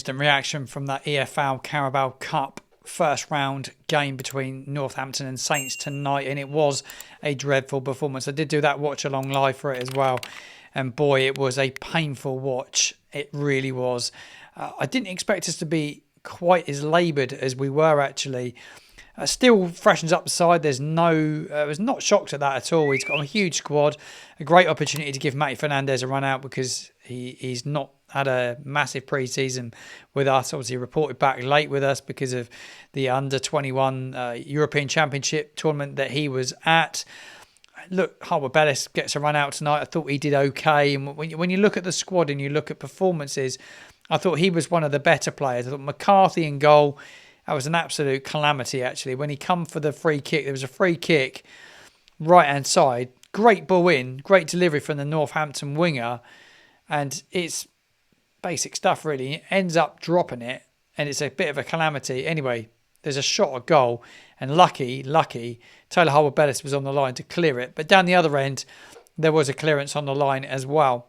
instant reaction from that EFL Carabao Cup first round game between Northampton and Saints tonight, and it was a dreadful performance. I did do that watch along live for it as well, and boy, it was a painful watch. It really was. I didn't expect us to be quite as laboured as we were actually. Still freshens up the side. There's no, I was not shocked at that at all. He's got a huge squad, a great opportunity to give Mateus Fernandes a run out because he's not had a massive pre-season with us. Obviously reported back late with us because of the under-21 European Championship tournament that he was at. Look, Harwood-Bellis gets a run out tonight. I thought he did okay. And when you look at the squad and you look at performances, I thought he was one of the better players. I thought McCarthy in goal, that was an absolute calamity, actually. When he come for the free kick, there was a free kick, right-hand side. Great ball in, great delivery from the Northampton winger. And it's basic stuff, really. He ends up dropping it, and it's a bit of a calamity. Anyway, there's a shot at goal, and lucky, Taylor Harwood-Bellis was on the line to clear it. But down the other end, there was a clearance on the line as well.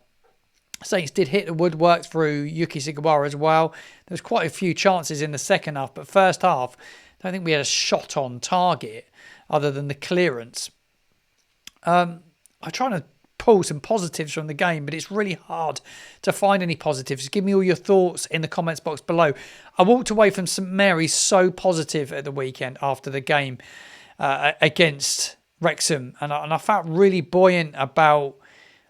Saints did hit the woodwork through Yuki Sugawara as well. There was quite a few chances in the second half, but first half, I don't think we had a shot on target other than the clearance. I'm trying to pull some positives from the game, but it's really hard to find any positives. Give me all your thoughts in the comments box below. I walked away from St Mary's so positive at the weekend after the game against Wrexham, and I felt really buoyant about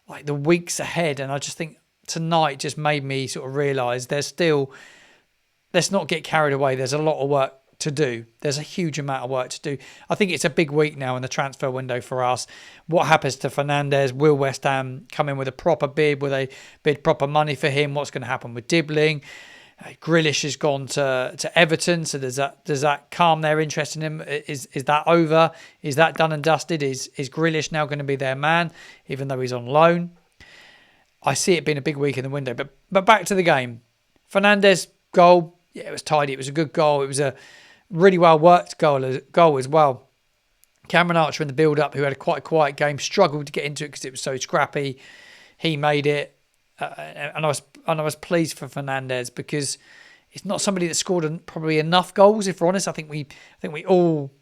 like the weeks ahead, and I just think tonight just made me sort of realise let's not get carried away. There's a lot of work to do. There's a huge amount of work to do. I think it's a big week now in the transfer window for us. What happens to Fernandes? Will West Ham come in with a proper bid? Will they bid proper money for him? What's going to happen with Dibbling? Grealish has gone to Everton, so does that calm their interest in him? Is that over? Is that done and dusted? Is Grealish now going to be their man, even though he's on loan? I see it being a big week in the window. But back to the game. Fernandes goal, yeah, it was tidy. It was a good goal. It was a really well worked goal as well. Cameron Archer in the build-up, who had a quite a quiet game, struggled to get into it because it was so scrappy. He made it. And I was pleased for Fernandes because it's not somebody that scored probably enough goals. If we're honest, I think we all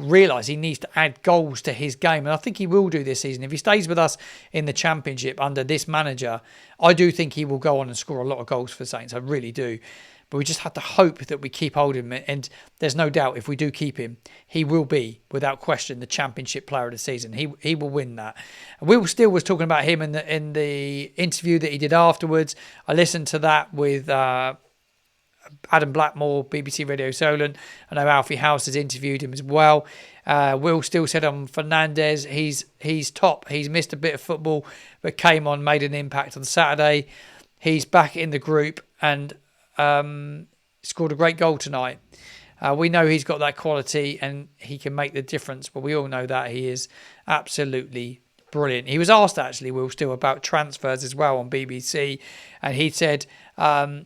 realise he needs to add goals to his game, and I think he will do this season. If he stays with us in the Championship under this manager, I do think he will go on and score a lot of goals for Saints. I really do. But we just have to hope that we keep hold of him. And there's no doubt if we do keep him, he will be, without question, the Championship Player of the Season. He will win that. Will Steele was talking about him in the interview that he did afterwards. I listened to that with Adam Blackmore, BBC Radio Solent. I know Alfie House has interviewed him as well. Will Steele said on Fernandes, he's top. He's missed a bit of football, but came on, made an impact on Saturday. He's back in the group and scored a great goal tonight. We know he's got that quality and he can make the difference, but we all know that he is absolutely brilliant. He was asked actually, Will Steele, about transfers as well on BBC, and he said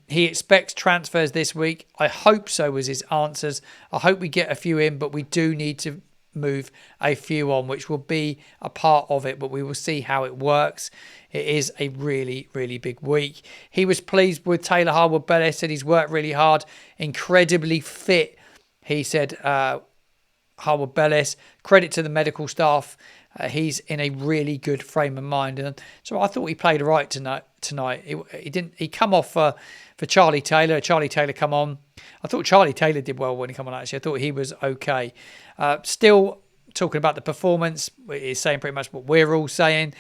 he expects transfers this week. I hope so was his answers. I hope we get a few in, but we do need to move a few on, which will be a part of it, but we will see how it works. It is a really, really big week. He was pleased with Taylor Harwood-Bellis, said he's worked really hard, incredibly fit. He said Harwood-Bellis, credit to the medical staff. He's in a really good frame of mind, and so I thought he played right tonight. He come off for Charlie Taylor. Charlie Taylor come on. I thought Charlie Taylor did well when he come on. Actually, I thought he was okay. Still talking about the performance, he's saying pretty much what we're all saying.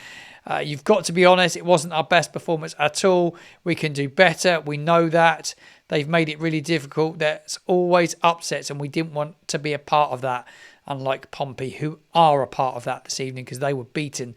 You've got to be honest, it wasn't our best performance at all. We can do better. We know that. They've made it really difficult. There's always upsets, and we didn't want to be a part of that, unlike Pompey, who are a part of that this evening because they were beaten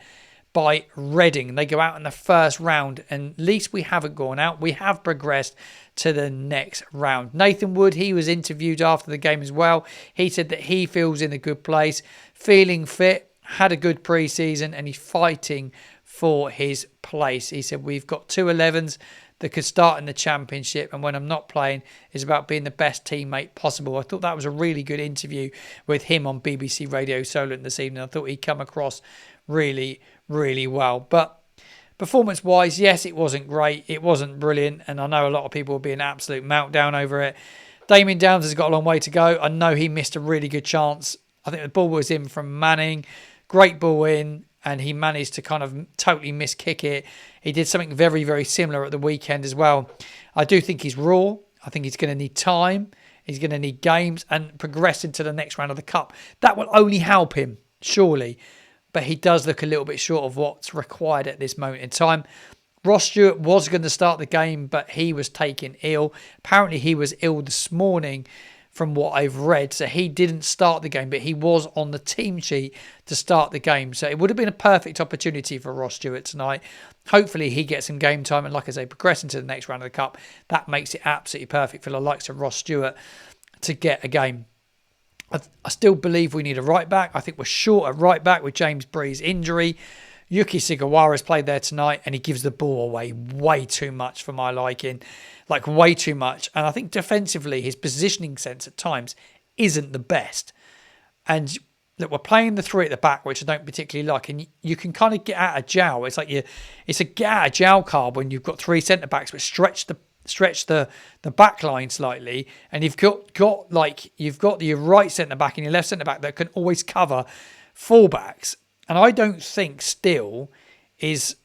by Reading. They go out in the first round, and at least we haven't gone out. We have progressed to the next round. Nathan Wood, he was interviewed after the game as well. He said that he feels in a good place, feeling fit, had a good pre-season, and he's fighting for his place. He said, we've got 2 11s that could start in the Championship, and when I'm not playing, it's about being the best teammate possible. I thought that was a really good interview with him on BBC Radio Solent this evening. I thought he'd come across really, really well. But Performance-wise, yes, it wasn't great. It wasn't brilliant. And I know a lot of people will be an absolute meltdown over it. Damien Downs has got a long way to go. I know he missed a really good chance. I think the ball was in from Manning. Great ball in. And he managed to kind of totally miskick it. He did something very, very similar at the weekend as well. I do think he's raw. I think he's going to need time. He's going to need games and progress into the next round of the Cup. That will only help him, surely. But he does look a little bit short of what's required at this moment in time. Ross Stewart was going to start the game, but he was taken ill. Apparently he was ill this morning from what I've read. So he didn't start the game, but he was on the team sheet to start the game. So it would have been a perfect opportunity for Ross Stewart tonight. Hopefully he gets some game time. And like I say, progress into the next round of the Cup. That makes it absolutely perfect for the likes of Ross Stewart to get a game. I still believe we need a right back. I think we're short at right back with James Bree's injury. Yuki Sugawara's played there tonight and he gives the ball away way too much for my liking. Like way too much. And I think defensively, his positioning sense at times isn't the best. And look, we're playing the three at the back, which I don't particularly like. And you can kind of get out of jail. It's like it's a get out of jail card when you've got three centre backs, but stretch the back line slightly, and you've got your right centre back and your left centre back that can always cover fullbacks. And I don't think Steele is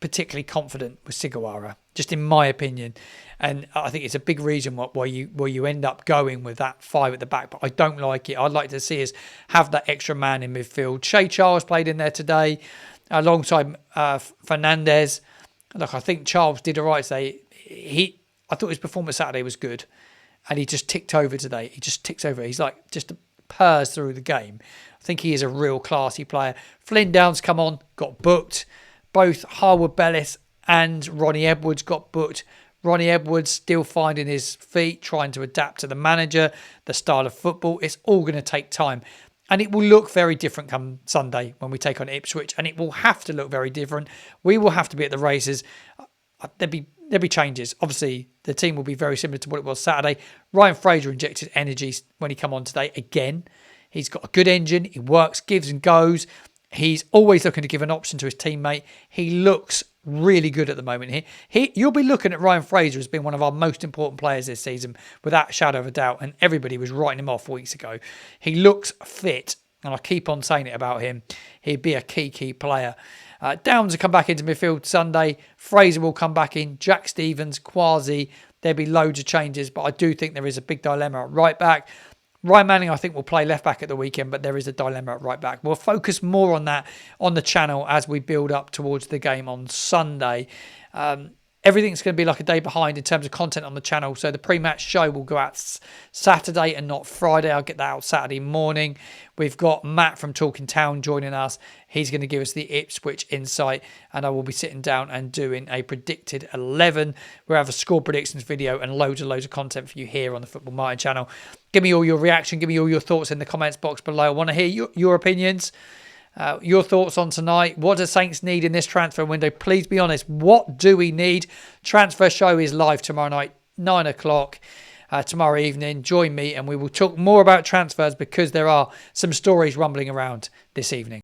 particularly confident with Sugawara, just in my opinion. And I think it's a big reason why you end up going with that five at the back. But I don't like it. I'd like to see us have that extra man in midfield. Shea Charles played in there today alongside Fernandes. Look, I think Charles did all right today. I thought his performance Saturday was good, and he just ticked over today. He just ticks over. He's like just purrs through the game. I think he is a real classy player. Flynn Downs come on, got booked. Both Harwood-Bellis and Ronnie Edwards got booked. Ronnie Edwards still finding his feet, trying to adapt to the manager, the style of football. It's all going to take time. And it will look very different come Sunday when we take on Ipswich. And it will have to look very different. We will have to be at the races. There'll be changes. Obviously, the team will be very similar to what it was Saturday. Ryan Fraser injected energy when he come on today again. He's got a good engine. He works, gives and goes. He's always looking to give an option to his teammate. He looks really good at the moment. You'll be looking at Ryan Fraser as being one of our most important players this season, without a shadow of a doubt. And everybody was writing him off weeks ago. He looks fit, and I keep on saying it about him. He'd be a key player. Downs will come back into midfield Sunday. Fraser will come back in. Jack Stevens, Quasi. There'll be loads of changes, but I do think there is a big dilemma at right back. Ryan Manning, I think, will play left back at the weekend, but there is a dilemma at right back. We'll focus more on that on the channel as we build up towards the game on Sunday. Everything's going to be like a day behind in terms of content on the channel. So the pre-match show will go out Saturday and not Friday. I'll get that out Saturday morning. We've got Matt from Talking Town joining us. He's going to give us the Ipswich insight, and I will be sitting down and doing a predicted 11. We'll have a score predictions video and loads of content for you here on the Football Martin channel. Give me all your reaction. Give me all your thoughts in the comments box below. I want to hear your opinions. Your thoughts on tonight. What do Saints need in this transfer window? Please be honest. What do we need? Transfer show is live tomorrow night, 9 o'clock tomorrow evening. Join me and we will talk more about transfers, because there are some stories rumbling around this evening.